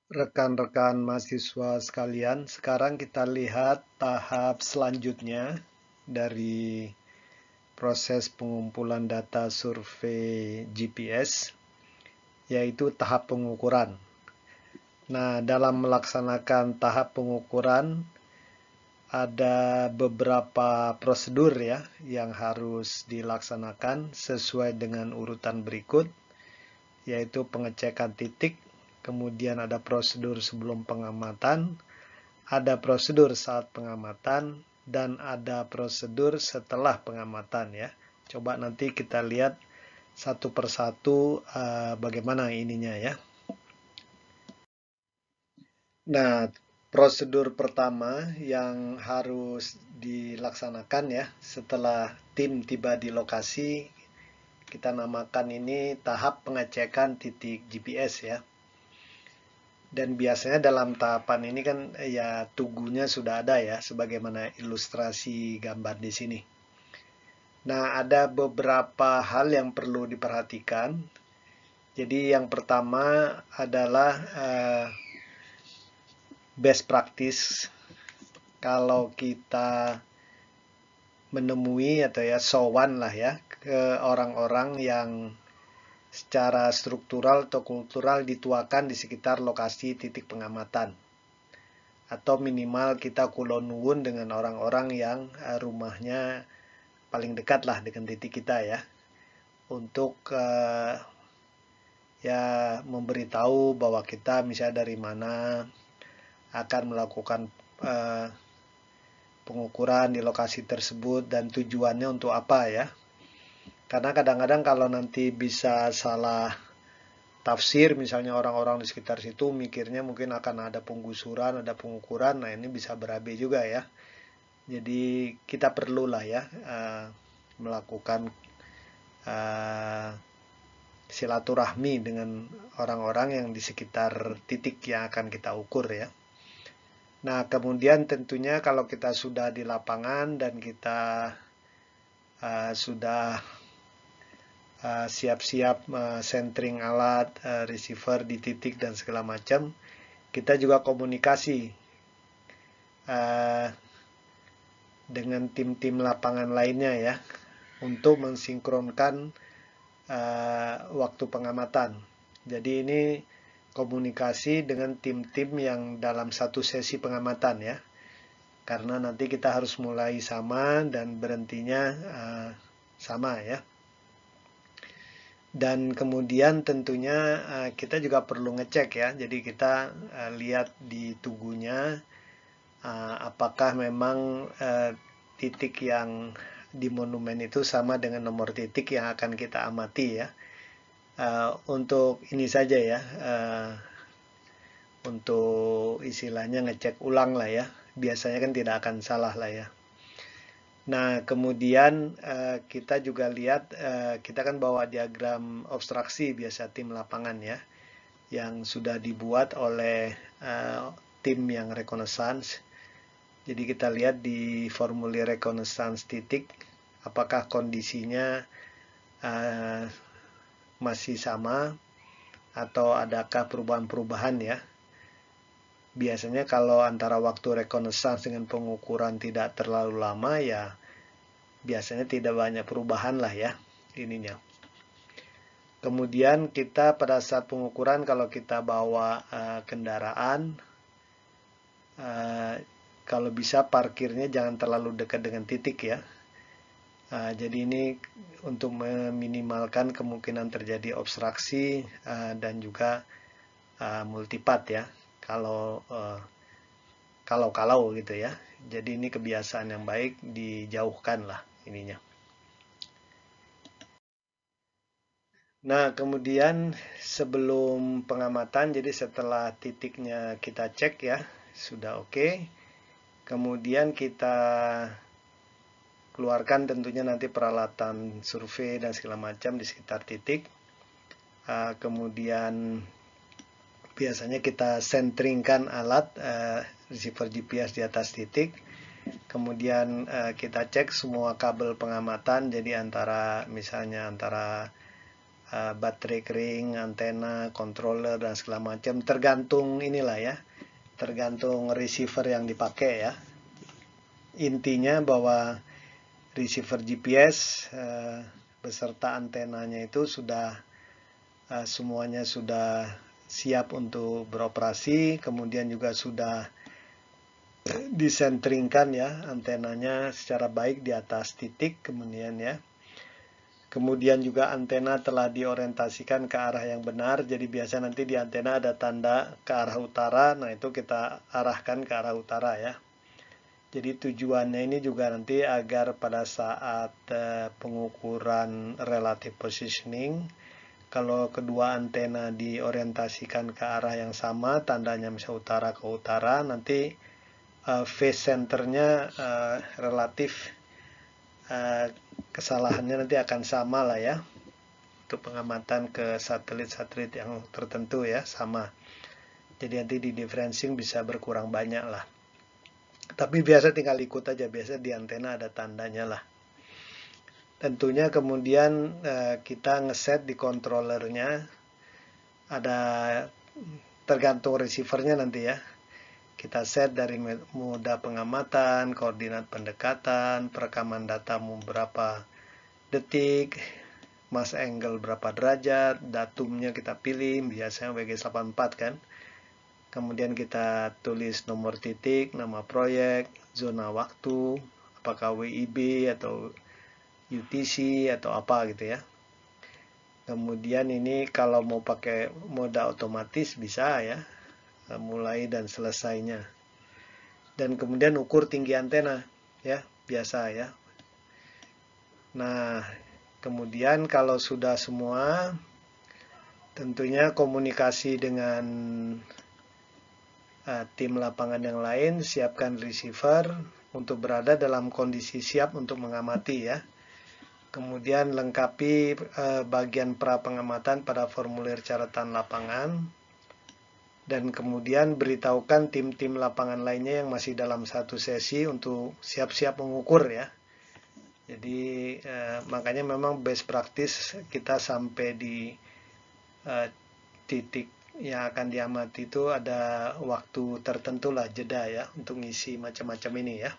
Rekan-rekan mahasiswa sekalian, sekarang kita lihat tahap selanjutnya dari proses pengumpulan data survei GPS, yaitu tahap pengukuran. Nah, dalam melaksanakan tahap pengukuran, ada beberapa prosedur ya yang harus dilaksanakan sesuai dengan urutan berikut, yaitu pengecekan titik, kemudian ada prosedur sebelum pengamatan, ada prosedur saat pengamatan, dan ada prosedur setelah pengamatan ya. Coba nanti kita lihat satu persatu bagaimana ininya ya. Nah, prosedur pertama yang harus dilaksanakan ya setelah tim tiba di lokasi, kita namakan ini tahap pengecekan titik GPS ya. Dan biasanya dalam tahapan ini kan ya tugunya sudah ada ya, sebagaimana ilustrasi gambar di sini. Nah, ada beberapa hal yang perlu diperhatikan. Jadi yang pertama adalah best practice. Kalau kita menemui atau ya sowan lah ya ke orang-orang yang secara struktural atau kultural dituakan di sekitar lokasi titik pengamatan. Atau minimal kita kulonuwun dengan orang-orang yang rumahnya paling dekat lah dengan titik kita ya. Untuk ya memberitahu bahwa kita misalnya dari mana akan melakukan pengukuran di lokasi tersebut dan tujuannya untuk apa ya. Karena kadang-kadang kalau nanti bisa salah tafsir, misalnya orang-orang di sekitar situ mikirnya mungkin akan ada penggusuran, ada pengukuran, nah ini bisa berabe juga ya. Jadi kita perlulah ya melakukan silaturahmi dengan orang-orang yang di sekitar titik yang akan kita ukur ya. Nah, kemudian tentunya kalau kita sudah di lapangan dan kita sudah siap-siap centering alat, receiver di titik dan segala macam, kita juga komunikasi dengan tim-tim lapangan lainnya ya, untuk mensinkronkan waktu pengamatan. Jadi ini komunikasi dengan tim-tim yang dalam satu sesi pengamatan ya. Karena nanti kita harus mulai sama dan berhentinya sama ya. Dan kemudian tentunya kita juga perlu ngecek ya. Jadi kita lihat di tugunya apakah memang titik yang di monumen itu sama dengan nomor titik yang akan kita amati ya. Untuk ini saja ya, untuk istilahnya ngecek ulang lah ya. Biasanya kan tidak akan salah lah ya. Nah, kemudian kita juga lihat, kita kan bawa diagram obstruksi biasa tim lapangan ya, yang sudah dibuat oleh tim yang reconnaissance. Jadi kita lihat di formulir reconnaissance titik, apakah kondisinya masih sama atau adakah perubahan-perubahan ya. Biasanya kalau antara waktu reconnaissance dengan pengukuran tidak terlalu lama ya biasanya tidak banyak perubahan lah ya ininya. Kemudian kita pada saat pengukuran kalau kita bawa kendaraan, kalau bisa parkirnya jangan terlalu dekat dengan titik ya. Jadi ini untuk meminimalkan kemungkinan terjadi obstruksi dan juga multipath ya. Kalau gitu ya. Jadi ini kebiasaan yang baik, dijauhkan lah ininya. Nah, kemudian sebelum pengamatan, jadi setelah titiknya kita cek ya, sudah oke. Kemudian kita keluarkan tentunya nanti peralatan survei dan segala macam di sekitar titik. Kemudian biasanya kita centeringkan alat receiver GPS di atas titik. Kemudian kita cek semua kabel pengamatan, jadi misalnya antara baterai kering, antena, controller, dan segala macam. Tergantung inilah ya, tergantung receiver yang dipakai ya. Intinya bahwa receiver GPS beserta antenanya itu sudah semuanya sudah siap untuk beroperasi, kemudian juga sudah disenteringkan ya antenanya secara baik di atas titik, kemudian ya. Kemudian juga antena telah diorientasikan ke arah yang benar, jadi biasa nanti di antena ada tanda ke arah utara, nah itu kita arahkan ke arah utara ya. Jadi tujuannya ini juga nanti agar pada saat pengukuran relative positioning, kalau kedua antena diorientasikan ke arah yang sama, tandanya misalnya utara ke utara, nanti phase centernya relatif kesalahannya nanti akan sama lah ya. Untuk pengamatan ke satelit-satelit yang tertentu ya, sama. Jadi nanti di differencing bisa berkurang banyak lah. Tapi biasa tinggal ikut aja, biasa di antena ada tandanya lah. Tentunya kemudian kita ngeset di controllernya, ada tergantung receivernya nanti ya. Kita set dari mode pengamatan, koordinat pendekatan, perekaman datamu berapa detik, mass angle berapa derajat, datumnya kita pilih, biasanya WG84 kan. Kemudian kita tulis nomor titik, nama proyek, zona waktu, apakah WIB atau UTC atau apa gitu ya. Kemudian ini kalau mau pakai mode otomatis bisa ya, mulai dan selesainya. Dan kemudian ukur tinggi antena ya, biasa ya. Nah, kemudian kalau sudah semua, tentunya komunikasi dengan tim lapangan yang lain, siapkan receiver untuk berada dalam kondisi siap untuk mengamati ya. Kemudian lengkapi bagian pra pengamatan pada formulir catatan lapangan. Dan kemudian beritahukan tim-tim lapangan lainnya yang masih dalam satu sesi untuk siap-siap mengukur ya. Jadi makanya memang best practice kita sampai di titik yang akan diamati itu ada waktu tertentu lah, jeda ya, untuk ngisi macam-macam ini ya.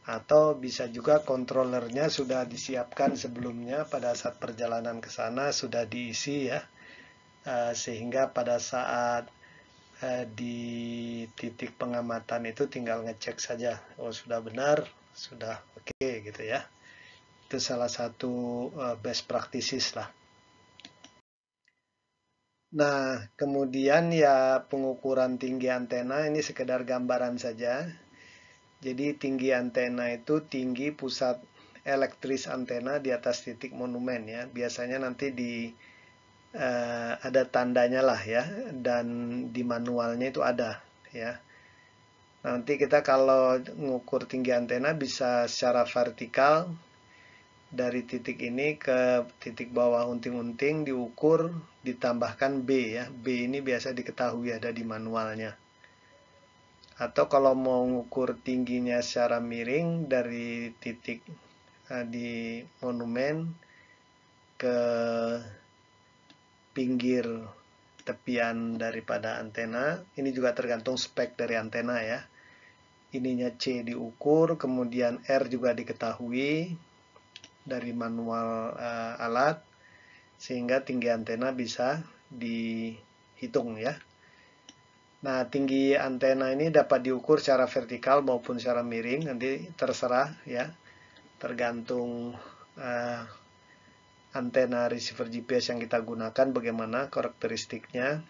Atau bisa juga controllernya sudah disiapkan sebelumnya, pada saat perjalanan ke sana sudah diisi ya, sehingga pada saat di titik pengamatan itu tinggal ngecek saja, oh sudah benar, sudah oke gitu ya. Itu salah satu best practices lah. Nah, kemudian ya pengukuran tinggi antena ini sekedar gambaran saja. Jadi tinggi antena itu tinggi pusat elektris antena di atas titik monumen ya. Biasanya nanti di ada tandanya lah ya, dan di manualnya itu ada ya. Nanti kita kalau ngukur tinggi antena bisa secara vertikal dari titik ini ke titik bawah unting-unting diukur, ditambahkan B ya. B ini biasa diketahui ada di manualnya. Atau kalau mau ngukur tingginya secara miring dari titik di monumen ke pinggir tepian daripada antena, ini juga tergantung spek dari antena ya. Ininya C diukur, kemudian R juga diketahui dari manual alat, sehingga tinggi antena bisa dihitung ya. Nah, tinggi antena ini dapat diukur secara vertikal maupun secara miring, nanti terserah ya, tergantung antena receiver GPS yang kita gunakan bagaimana karakteristiknya.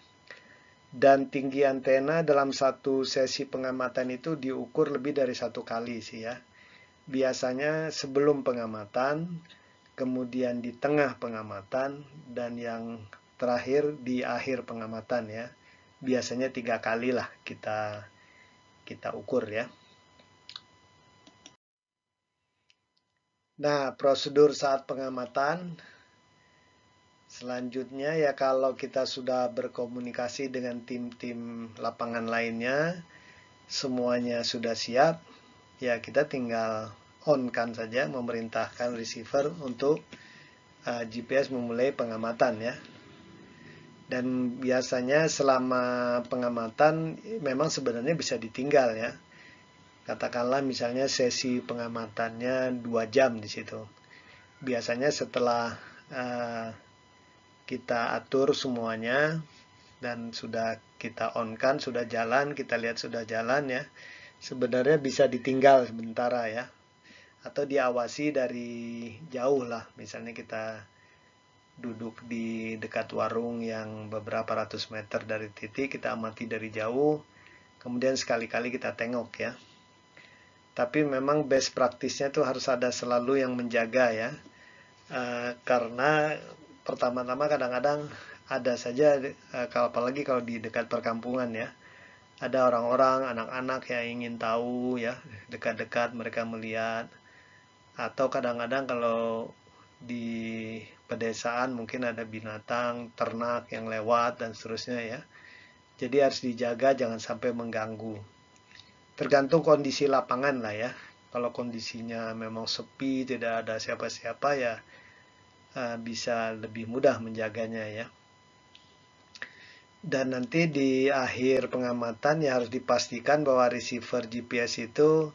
Dan tinggi antena dalam satu sesi pengamatan itu diukur lebih dari satu kali sih ya. Biasanya sebelum pengamatan, kemudian di tengah pengamatan, dan yang terakhir di akhir pengamatan ya. Biasanya 3 kali lah kita ukur ya. Nah, prosedur saat pengamatan selanjutnya ya, kalau kita sudah berkomunikasi dengan tim-tim lapangan lainnya, semuanya sudah siap, ya kita tinggal on-kan saja, memerintahkan receiver untuk GPS memulai pengamatan ya. Dan biasanya selama pengamatan memang sebenarnya bisa ditinggal ya. Katakanlah misalnya sesi pengamatannya 2 jam di situ. Biasanya setelah kita atur semuanya dan sudah kita on-kan, sudah jalan, kita lihat sudah jalan ya. Sebenarnya bisa ditinggal sementara ya. Atau diawasi dari jauh lah. Misalnya kita duduk di dekat warung yang beberapa ratus meter dari titik, kita amati dari jauh, kemudian sekali-kali kita tengok ya. Tapi memang best practice-nya tuh harus ada selalu yang menjaga ya. Karena pertama-tama kadang-kadang ada saja, apalagi kalau di dekat perkampungan ya, ada orang-orang, anak-anak yang ingin tahu ya, dekat-dekat mereka melihat. Atau kadang-kadang kalau di pedesaan mungkin ada binatang, ternak yang lewat dan seterusnya ya. Jadi harus dijaga jangan sampai mengganggu. Tergantung kondisi lapangan lah ya. Kalau kondisinya memang sepi, tidak ada siapa-siapa ya bisa lebih mudah menjaganya ya. Dan nanti di akhir pengamatan ya harus dipastikan bahwa receiver GPS itu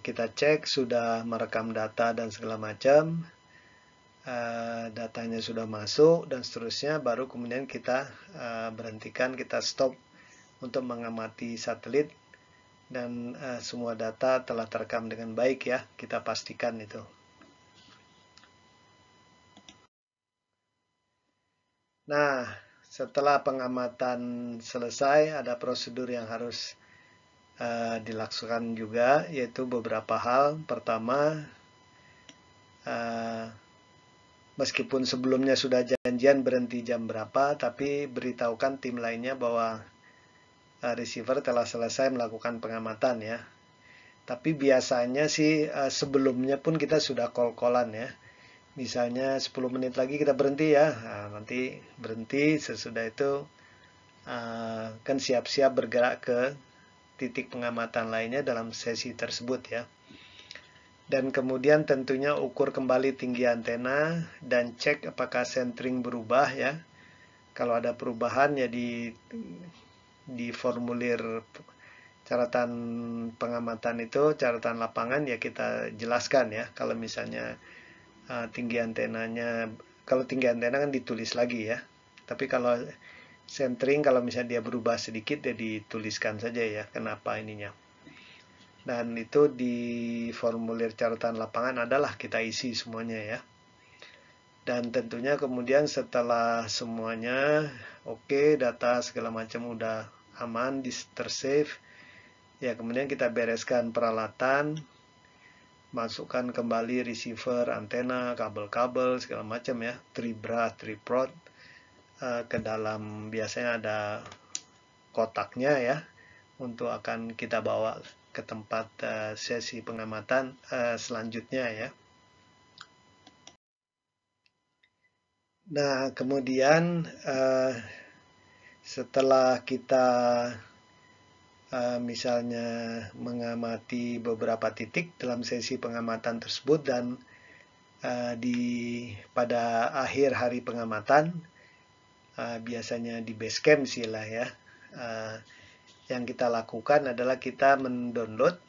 kita cek sudah merekam data dan segala macam. Datanya sudah masuk dan seterusnya, baru kemudian kita berhentikan, kita stop untuk mengamati satelit dan semua data telah terekam dengan baik ya, kita pastikan itu. Nah, setelah pengamatan selesai ada prosedur yang harus dilakukan juga, yaitu beberapa hal. Pertama, meskipun sebelumnya sudah janjian berhenti jam berapa, tapi beritahukan tim lainnya bahwa receiver telah selesai melakukan pengamatan ya. Tapi biasanya sih sebelumnya pun kita sudah call-callan ya. Misalnya 10 menit lagi kita berhenti ya. Nah, nanti berhenti, sesudah itu kan siap-siap bergerak ke titik pengamatan lainnya dalam sesi tersebut ya. Dan kemudian tentunya ukur kembali tinggi antena dan cek apakah centering berubah ya. Kalau ada perubahan ya di formulir catatan pengamatan itu, catatan lapangan ya kita jelaskan ya. Kalau misalnya tinggi antenanya, kalau tinggi antena kan ditulis lagi ya. Tapi kalau centering, kalau misalnya dia berubah sedikit ya dituliskan saja ya kenapa ininya. Dan itu di formulir catatan lapangan adalah kita isi semuanya ya. Dan tentunya kemudian setelah semuanya oke, data segala macam udah aman, tersave, ya kemudian kita bereskan peralatan, masukkan kembali receiver, antena, kabel-kabel segala macam ya, tribra, tripod ke dalam, biasanya ada kotaknya ya, untuk akan kita bawa ke tempat sesi pengamatan selanjutnya ya. Nah, kemudian setelah kita misalnya mengamati beberapa titik dalam sesi pengamatan tersebut dan pada akhir hari pengamatan, biasanya di base camp sih lah ya, yang kita lakukan adalah kita mendownload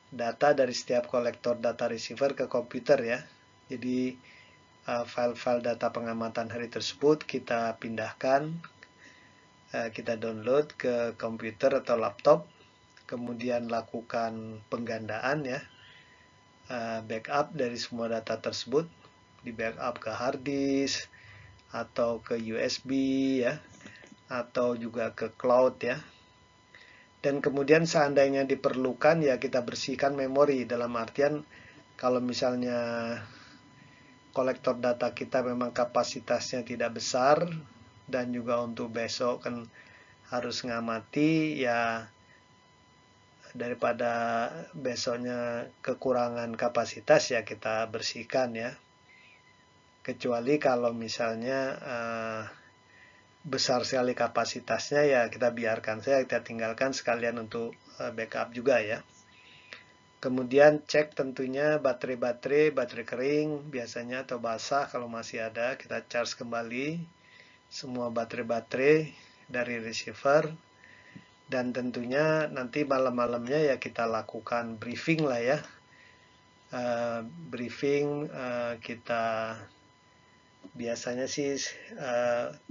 data dari setiap kolektor data receiver ke komputer ya. Jadi file-file data pengamatan hari tersebut kita pindahkan, kita download ke komputer atau laptop, kemudian lakukan penggandaan ya, backup dari semua data tersebut, di backup ke hard disk atau ke USB ya, atau juga ke cloud ya. Dan kemudian seandainya diperlukan ya kita bersihkan memori, dalam artian kalau misalnya kolektor data kita memang kapasitasnya tidak besar dan juga untuk besok kan harus ngamati ya, daripada besoknya kekurangan kapasitas ya kita bersihkan ya. Kecuali kalau misalnya besar sekali kapasitasnya ya kita biarkan saja, kita tinggalkan sekalian untuk backup juga ya. Kemudian cek tentunya baterai kering biasanya atau basah kalau masih ada, kita charge kembali semua baterai dari receiver. Dan tentunya nanti malam-malamnya ya kita lakukan briefing lah ya. Kita biasanya sih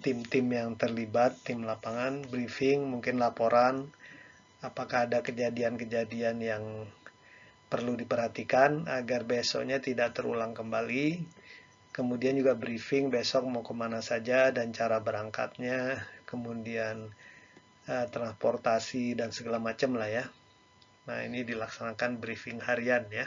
tim-tim yang terlibat, tim lapangan, briefing, mungkin laporan apakah ada kejadian-kejadian yang perlu diperhatikan agar besoknya tidak terulang kembali. Kemudian juga briefing besok mau kemana saja dan cara berangkatnya, kemudian transportasi dan segala macam lah ya. Nah, ini dilaksanakan briefing harian ya.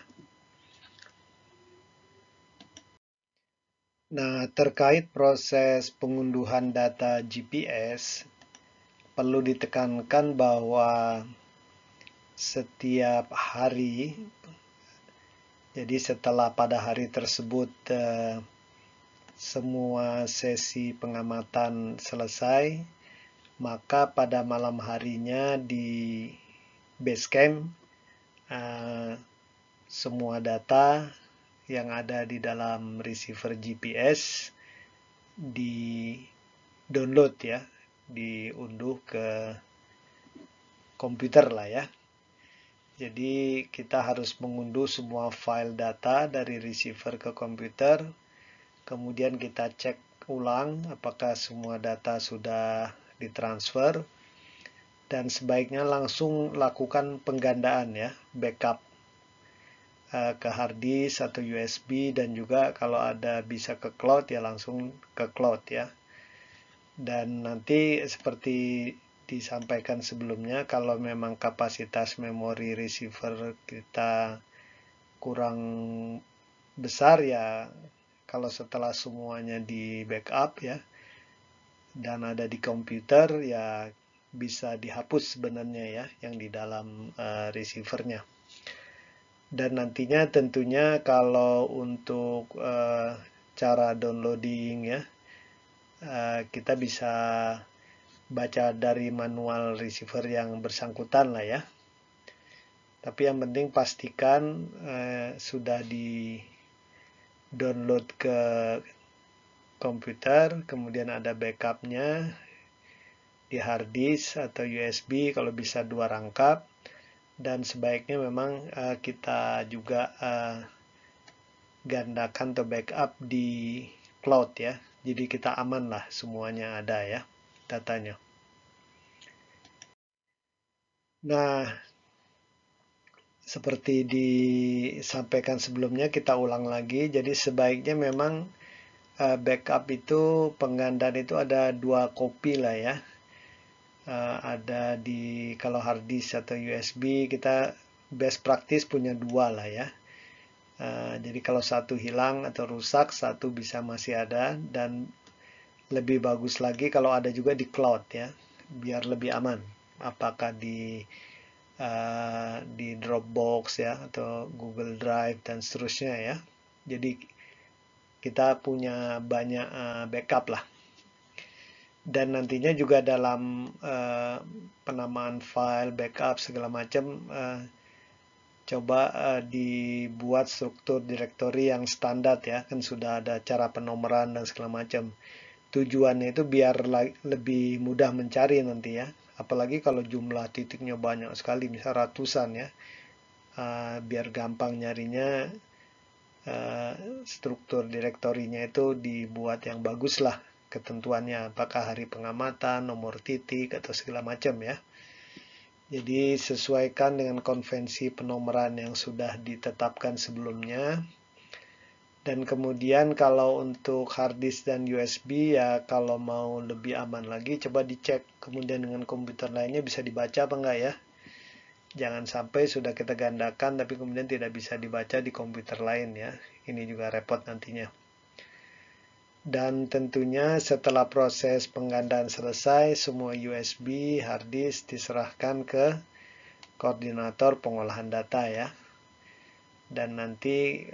Nah, terkait proses pengunduhan data GPS, perlu ditekankan bahwa setiap hari, jadi setelah pada hari tersebut semua sesi pengamatan selesai, maka pada malam harinya di base camp semua data yang ada di dalam receiver GPS di download ya, diunduh ke komputer lah ya. Jadi kita harus mengunduh semua file data dari receiver ke komputer, kemudian kita cek ulang apakah semua data sudah ditransfer, dan sebaiknya langsung lakukan penggandaan ya, backup ke hard disk atau USB, dan juga kalau ada bisa ke cloud ya langsung ke cloud ya. Dan nanti seperti disampaikan sebelumnya, kalau memang kapasitas memori receiver kita kurang besar ya, kalau setelah semuanya di backup ya dan ada di komputer ya bisa dihapus sebenarnya ya yang di dalam receivernya. Dan nantinya tentunya kalau untuk cara downloading ya, kita bisa baca dari manual receiver yang bersangkutan lah ya. Tapi yang penting pastikan sudah di download ke komputer, kemudian ada backupnya di hard disk atau USB kalau bisa 2 rangkap, dan sebaiknya memang kita juga gandakan atau backup di cloud ya. Jadi kita aman lah, semuanya ada ya datanya. Nah, seperti disampaikan sebelumnya, kita ulang lagi. Jadi sebaiknya memang backup itu, penggandaan itu ada 2 kopi lah ya. Ada di kalau hard disk atau USB kita best practice punya 2 lah ya. Jadi kalau satu hilang atau rusak, satu bisa masih ada, dan lebih bagus lagi kalau ada juga di cloud ya, biar lebih aman. Apakah di Dropbox ya atau Google Drive dan seterusnya ya. Jadi kita punya banyak backup lah. Dan nantinya juga dalam penamaan file, backup segala macam, coba dibuat struktur direktori yang standar ya, kan sudah ada cara penomoran dan segala macam. Tujuannya itu biar lebih mudah mencari nanti ya, apalagi kalau jumlah titiknya banyak sekali, misal ratusan ya, biar gampang nyarinya. Struktur direktorinya itu dibuat yang bagus lah ketentuannya, apakah hari pengamatan, nomor titik atau segala macam ya. Jadi sesuaikan dengan konvensi penomoran yang sudah ditetapkan sebelumnya. Dan kemudian kalau untuk hard disk dan USB ya, kalau mau lebih aman lagi coba dicek kemudian dengan komputer lainnya bisa dibaca apa enggak ya. Jangan sampai sudah kita gandakan tapi kemudian tidak bisa dibaca di komputer lain ya. Ini juga repot nantinya. Dan tentunya setelah proses penggandaan selesai, semua USB, hard disk diserahkan ke koordinator pengolahan data ya. Dan nanti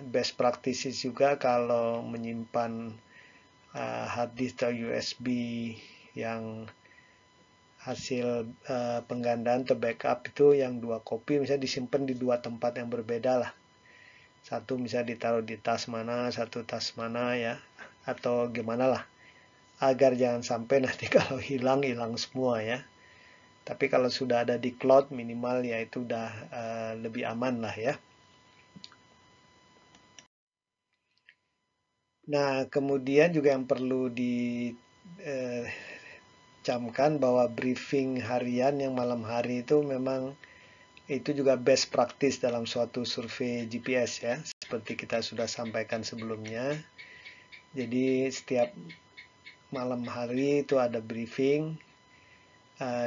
best practices juga kalau menyimpan hard disk atau USB yang hasil penggandaan atau backup itu yang 2 copy misalnya disimpan di 2 tempat yang berbeda lah. Satu misalnya ditaruh di tas mana, satu tas mana ya, atau gimana lah, agar jangan sampai nanti kalau hilang semua ya. Tapi kalau sudah ada di cloud minimal ya itu udah lebih aman lah ya. Nah, kemudian juga yang perlu dicamkan bahwa briefing harian yang malam hari itu memang itu juga best practice dalam suatu survei GPS ya, seperti kita sudah sampaikan sebelumnya. Jadi setiap malam hari itu ada briefing,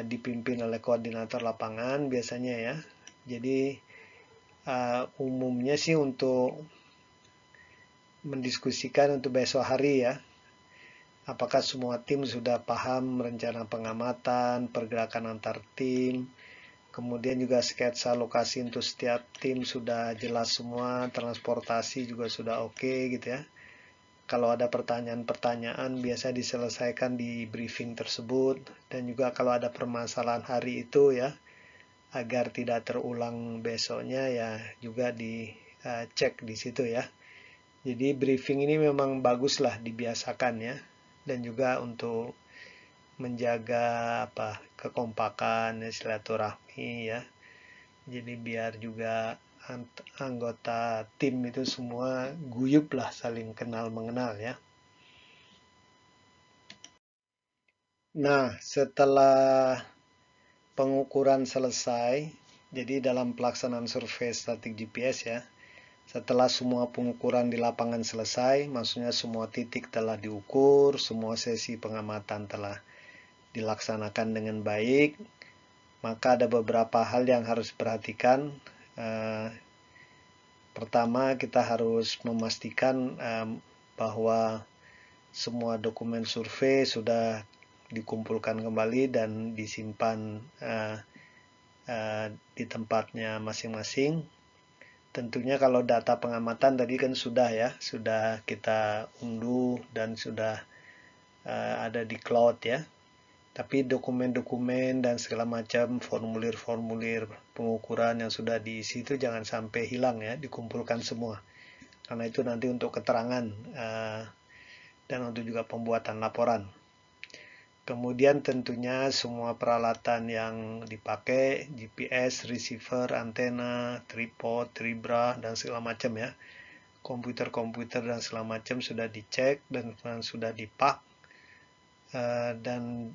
dipimpin oleh koordinator lapangan biasanya ya. Jadi umumnya sih untuk mendiskusikan untuk besok hari ya. Apakah semua tim sudah paham rencana pengamatan, pergerakan antar tim, kemudian juga sketsa lokasi untuk setiap tim sudah jelas semua, transportasi juga sudah oke gitu ya. Kalau ada pertanyaan-pertanyaan biasa diselesaikan di briefing tersebut, dan juga kalau ada permasalahan hari itu ya, agar tidak terulang besoknya ya juga dicek di situ ya. Jadi briefing ini memang baguslah dibiasakan ya, dan juga untuk menjaga kekompakan ya, silaturahmi ya. Jadi biar juga anggota tim itu semua guyup lah, saling kenal mengenal ya. Nah, setelah pengukuran selesai, jadi dalam pelaksanaan survei statik GPS ya, setelah semua pengukuran di lapangan selesai, maksudnya semua titik telah diukur, semua sesi pengamatan telah dilaksanakan dengan baik, maka ada beberapa hal yang harus diperhatikan. Pertama, kita harus memastikan bahwa semua dokumen survei sudah dikumpulkan kembali dan disimpan di tempatnya masing-masing. Tentunya kalau data pengamatan tadi kan sudah ya, sudah kita unduh dan sudah ada di cloud ya. Tapi dokumen-dokumen dan segala macam formulir-formulir pengukuran yang sudah diisi itu jangan sampai hilang ya, dikumpulkan semua. Karena itu nanti untuk keterangan dan untuk juga pembuatan laporan. Kemudian tentunya semua peralatan yang dipakai, GPS, receiver, antena, tripod, tribra, dan segala macam ya. Komputer-komputer dan segala macam sudah dicek dan sudah dipak. Dan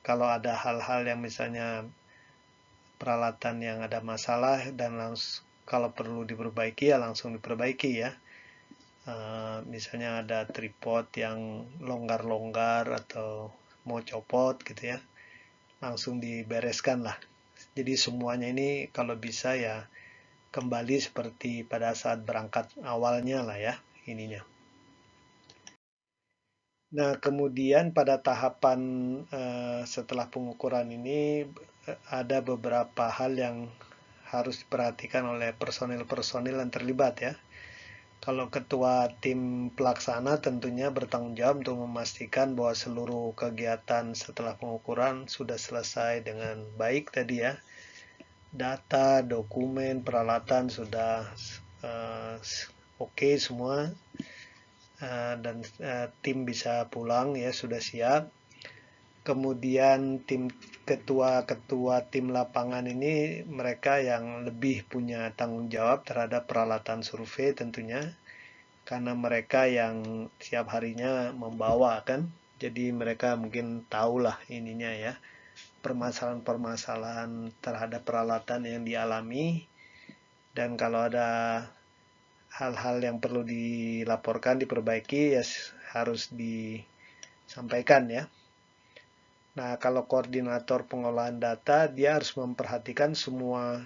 kalau ada hal-hal yang misalnya peralatan yang ada masalah dan kalau perlu diperbaiki ya langsung diperbaiki ya. Misalnya ada tripod yang longgar-longgar atau mau copot gitu ya, langsung dibereskan lah. Jadi semuanya ini kalau bisa ya kembali seperti pada saat berangkat awalnya lah ya ininya. Nah, kemudian pada tahapan setelah pengukuran ini ada beberapa hal yang harus diperhatikan oleh personil-personil yang terlibat ya. Kalau ketua tim pelaksana tentunya bertanggung jawab untuk memastikan bahwa seluruh kegiatan setelah pengukuran sudah selesai dengan baik tadi ya. Data, dokumen, peralatan sudah oke semua. Dan tim bisa pulang ya, sudah siap. Kemudian ketua-ketua tim lapangan ini mereka yang lebih punya tanggung jawab terhadap peralatan survei tentunya, karena mereka yang setiap harinya membawa kan, jadi mereka mungkin tahulah ininya ya, permasalahan-permasalahan terhadap peralatan yang dialami, dan kalau ada hal-hal yang perlu dilaporkan, diperbaiki ya harus disampaikan ya. Nah, kalau koordinator pengolahan data, dia harus memperhatikan semua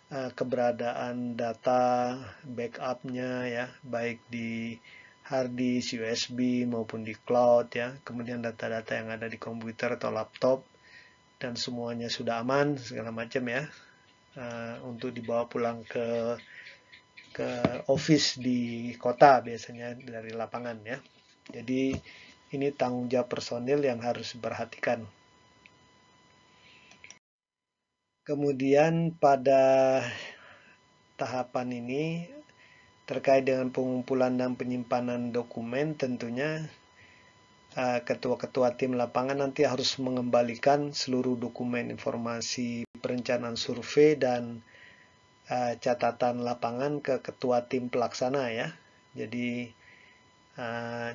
keberadaan data, backupnya ya, baik di hard disk, USB maupun di cloud ya. Kemudian data-data yang ada di komputer atau laptop dan semuanya sudah aman segala macam ya, untuk dibawa pulang ke office di kota biasanya dari lapangan ya. Jadi ini tanggung jawab personil yang harus diperhatikan. Kemudian pada tahapan ini terkait dengan pengumpulan dan penyimpanan dokumen, tentunya ketua-ketua tim lapangan nanti harus mengembalikan seluruh dokumen informasi perencanaan survei dan catatan lapangan ke ketua tim pelaksana ya. Jadi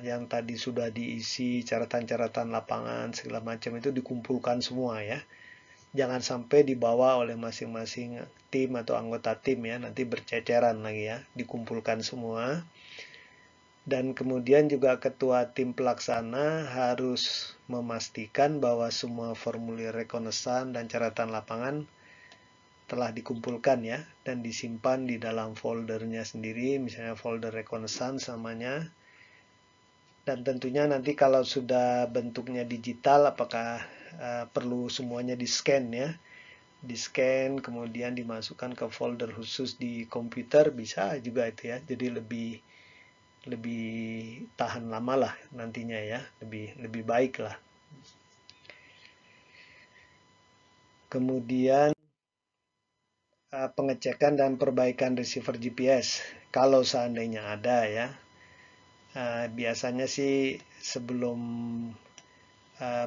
yang tadi sudah diisi catatan-catatan lapangan segala macam itu dikumpulkan semua ya. Jangan sampai dibawa oleh masing-masing tim atau anggota tim ya, nanti berceceran lagi ya, dikumpulkan semua. Dan kemudian juga ketua tim pelaksana harus memastikan bahwa semua formulir rekonesan dan catatan lapangan telah dikumpulkan ya, dan disimpan di dalam foldernya sendiri, misalnya folder rekonesan namanya. Dan tentunya nanti kalau sudah bentuknya digital, apakah perlu semuanya di-scan ya, di-scan kemudian dimasukkan ke folder khusus di komputer, bisa juga itu ya, jadi lebih tahan lama lah nantinya ya, lebih baik lah. Kemudian pengecekan dan perbaikan receiver GPS kalau seandainya ada ya. Biasanya sih sebelum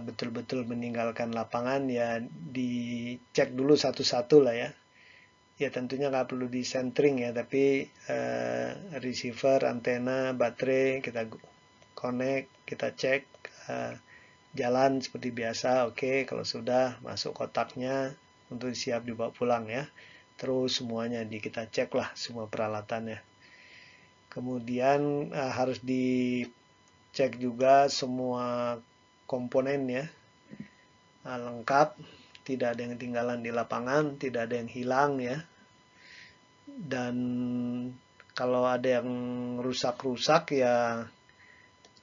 betul-betul meninggalkan lapangan ya dicek dulu satu-satu lah ya. Ya tentunya nggak perlu di centering ya, tapi receiver, antena, baterai kita connect, kita cek jalan seperti biasa. Oke, kalau sudah masuk kotaknya untuk siap dibawa pulang ya. Terus semuanya kita cek lah semua peralatannya. Kemudian harus dicek juga semua komponen ya, lengkap, tidak ada yang ketinggalan di lapangan, tidak ada yang hilang ya. Dan kalau ada yang rusak-rusak ya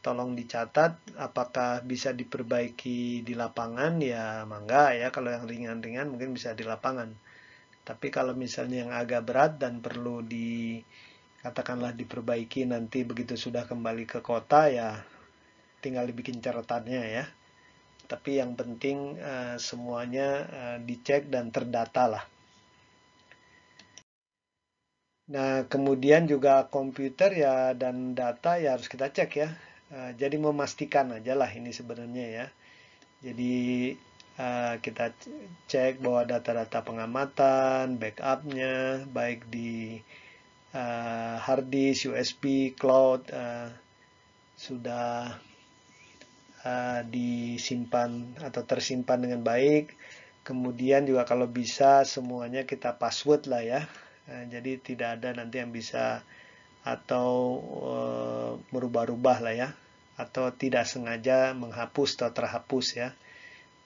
tolong dicatat, apakah bisa diperbaiki di lapangan ya mangga ya, kalau yang ringan-ringan mungkin bisa di lapangan. Tapi kalau misalnya yang agak berat dan perlu katakanlah diperbaiki nanti begitu sudah kembali ke kota ya tinggal dibikin catatannya ya. Tapi yang penting semuanya dicek dan terdata lah. Nah, kemudian juga komputer ya dan data ya harus kita cek ya. Jadi memastikan aja lah ini sebenarnya ya. Jadi kita cek bahwa data-data pengamatan, backupnya, baik di hard disk, USB, cloud, sudah disimpan atau tersimpan dengan baik. Kemudian juga kalau bisa semuanya kita password lah ya. Jadi tidak ada nanti yang bisa atau merubah-rubah lah ya, atau tidak sengaja menghapus atau terhapus ya.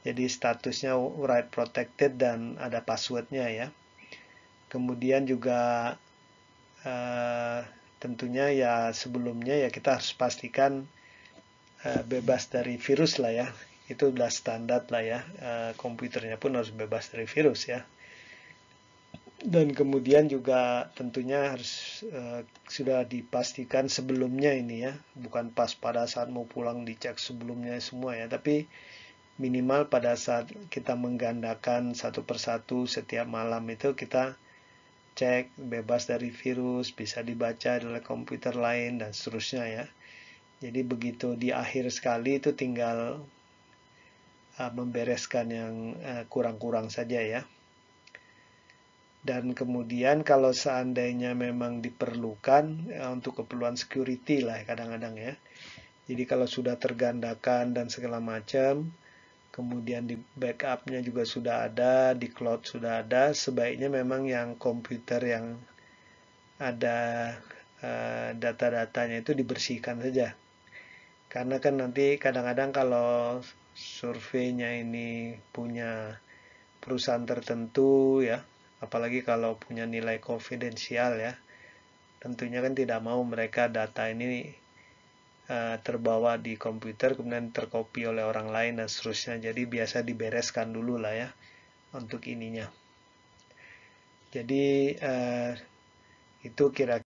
Jadi statusnya write protected dan ada passwordnya ya. Kemudian juga tentunya ya sebelumnya ya kita harus pastikan bebas dari virus lah ya. Itu udah standar lah ya. Komputernya pun harus bebas dari virus ya. Dan kemudian juga tentunya harus sudah dipastikan sebelumnya ini ya, bukan pas pada saat mau pulang dicek sebelumnya semua ya, tapi minimal pada saat kita menggandakan satu persatu setiap malam itu kita cek bebas dari virus, bisa dibaca oleh komputer lain dan seterusnya ya. Jadi begitu di akhir sekali itu tinggal membereskan yang kurang-kurang saja ya. Dan kemudian kalau seandainya memang diperlukan untuk keperluan security lah kadang-kadang ya. Jadi kalau sudah tergandakan dan segala macam, kemudian di backupnya juga sudah ada, di cloud sudah ada, sebaiknya memang yang komputer yang ada data-datanya itu dibersihkan saja. Karena kan nanti kadang-kadang kalau surveinya ini punya perusahaan tertentu ya, apalagi kalau punya nilai konfidensial ya, tentunya kan tidak mau mereka data ini terbawa di komputer kemudian terkopi oleh orang lain dan seterusnya. Jadi biasa dibereskan dulu lah ya untuk ininya. Jadi itu kira-kira